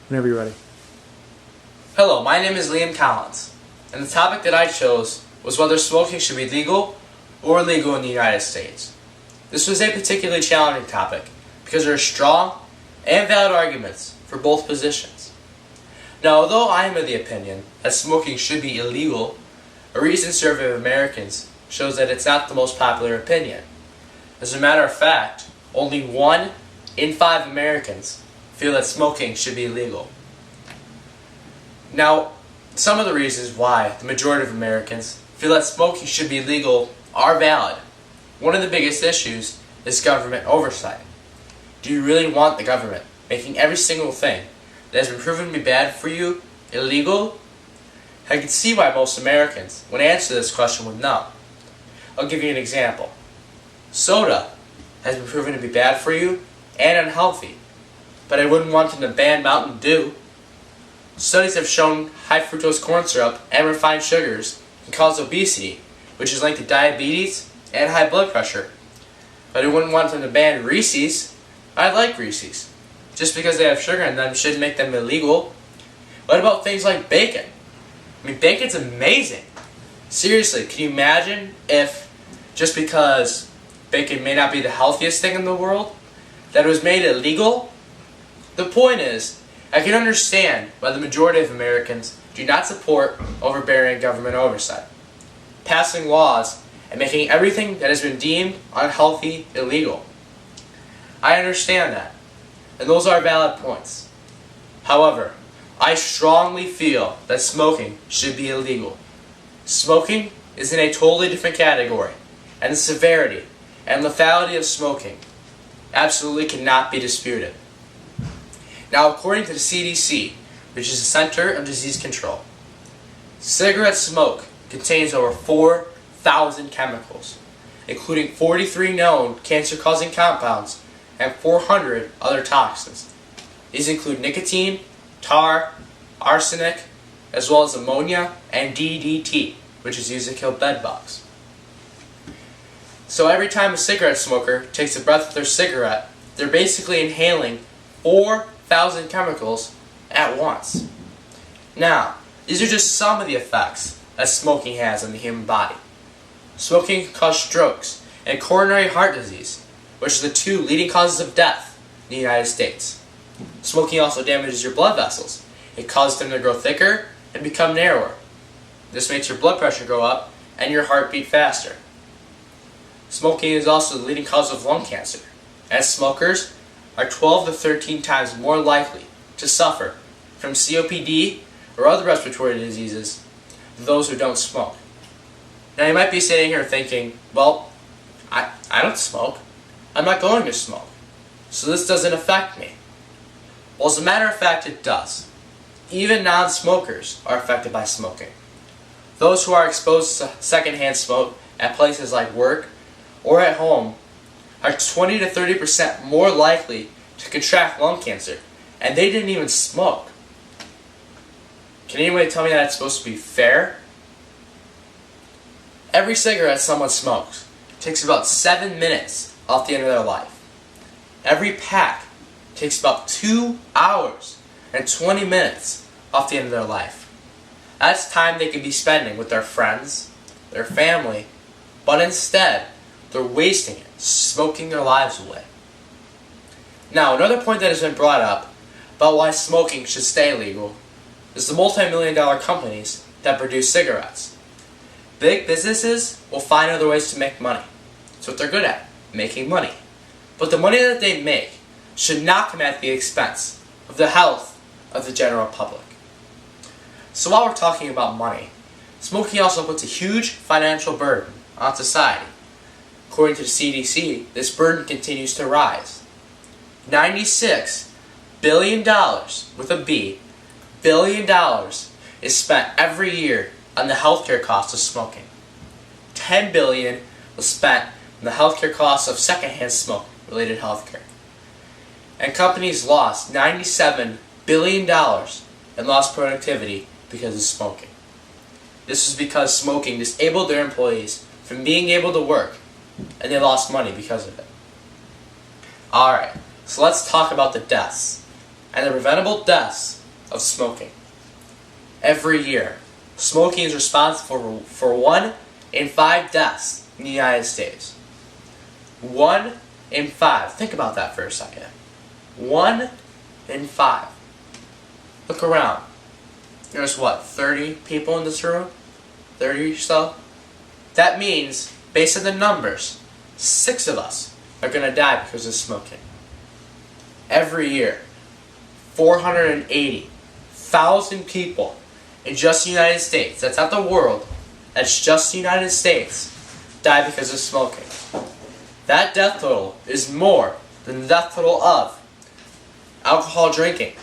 Whenever you're ready. Hello, my name is Liam Collins, and the topic that I chose was whether smoking should be legal or illegal in the United States. This was a particularly challenging topic because there are strong and valid arguments for both positions. Now, although I am of the opinion that smoking should be illegal, a recent survey of Americans shows that it's not the most popular opinion. As a matter of fact, only 1 in 5 Americans feel that smoking should be illegal. Now, some of the reasons why the majority of Americans feel that smoking should be legal are valid. One of the biggest issues is government oversight. Do you really want the government making every single thing that has been proven to be bad for you illegal? I can see why most Americans would answer this question with no. I'll give you an example. Soda has been proven to be bad for you and unhealthy, but I wouldn't want them to ban Mountain Dew. Studies have shown high fructose corn syrup and refined sugars can cause obesity, which is linked to diabetes and high blood pressure. But I wouldn't want them to ban Reese's. I like Reese's. Just because they have sugar in them shouldn't make them illegal. What about things like bacon? I mean, bacon's amazing. Seriously, can you imagine if just because bacon may not be the healthiest thing in the world, that it was made illegal? The point is, I can understand why the majority of Americans do not support overbearing government oversight, passing laws and making everything that has been deemed unhealthy illegal. I understand that, and those are valid points. However, I strongly feel that smoking should be illegal. Smoking is in a totally different category, and the severity and lethality of smoking absolutely cannot be disputed. Now, according to the CDC, which is the Center of Disease Control, cigarette smoke contains over 4,000 chemicals, including 43 known cancer-causing compounds and 400 other toxins. These include nicotine, tar, arsenic, as well as ammonia and DDT, which is used to kill bedbugs. So every time a cigarette smoker takes a breath of their cigarette, they're basically inhaling 4,000 chemicals at once. Now, these are just some of the effects that smoking has on the human body. Smoking can cause strokes and coronary heart disease, which are the 2 leading causes of death in the United States. Smoking also damages your blood vessels. It causes them to grow thicker and become narrower. This makes your blood pressure go up and your heart beat faster. Smoking is also the leading cause of lung cancer, as smokers are 12 to 13 times more likely to suffer from COPD or other respiratory diseases than those who don't smoke. Now you might be sitting here thinking, well, I don't smoke. I'm not going to smoke, so this doesn't affect me. Well, as a matter of fact, it does. Even non-smokers are affected by smoking. Those who are exposed to secondhand smoke at places like work or at home are 20 to 30% more likely to contract lung cancer, and they didn't even smoke. Can anybody tell me that it's supposed to be fair? Every cigarette someone smokes takes about 7 minutes off the end of their life. Every pack takes about 2 hours and 20 minutes off the end of their life. That's time they could be spending with their friends, their family, but instead, they're wasting it, smoking their lives away. Now, another point that has been brought up about why smoking should stay legal is the multi-million-dollar companies that produce cigarettes. Big businesses will find other ways to make money. That's what they're good at, making money. But the money that they make should not come at the expense of the health of the general public. So while we're talking about money, smoking also puts a huge financial burden on society. According to the CDC, this burden continues to rise. $96 billion, with a B, billion dollars is spent every year on the healthcare costs of smoking. $10 billion was spent on the healthcare costs of secondhand smoke-related healthcare. And companies lost $97 billion in lost productivity because of smoking. This was because smoking disabled their employees from being able to work, and they lost money because of it. Alright, so let's talk about the deaths, and the preventable deaths of smoking. Every year, smoking is responsible for 1 in 5 deaths in the United States. 1 in 5. Think about that for a second. 1 in 5. Look around. There's 30 people in this room? 30 or so? That means, based on the numbers, 6 of us are going to die because of smoking. Every year, 480,000 people in just the United States, that's not the world, that's just the United States, die because of smoking. That death total is more than the death total of alcohol drinking,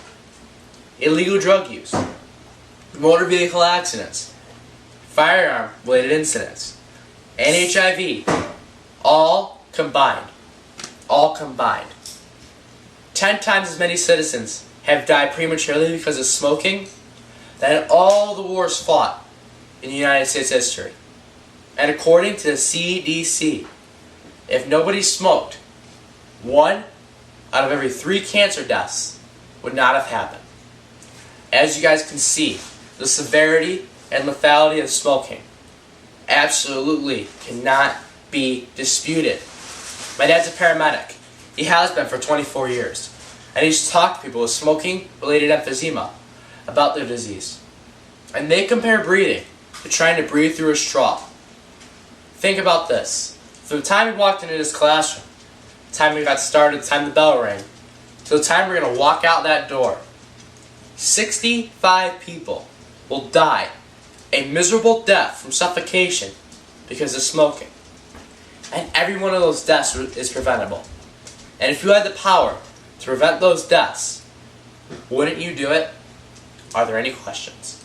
illegal drug use, motor vehicle accidents, firearm-related incidents, and HIV, all combined. 10 times as many citizens have died prematurely because of smoking than in all the wars fought in the United States history. And according to the CDC, if nobody smoked, 1 out of every 3 cancer deaths would not have happened. As you guys can see, the severity and lethality of smoking absolutely cannot be disputed. My dad's a paramedic. He has been for 24 years. And he's talked to people with smoking-related emphysema about their disease. And they compare breathing to trying to breathe through a straw. Think about this. From the time we walked into this classroom, the time we got started, the time the bell rang, to the time we're going to walk out that door, 65 people will die a miserable death from suffocation because of smoking. And every one of those deaths is preventable. And if you had the power to prevent those deaths, wouldn't you do it? Are there any questions?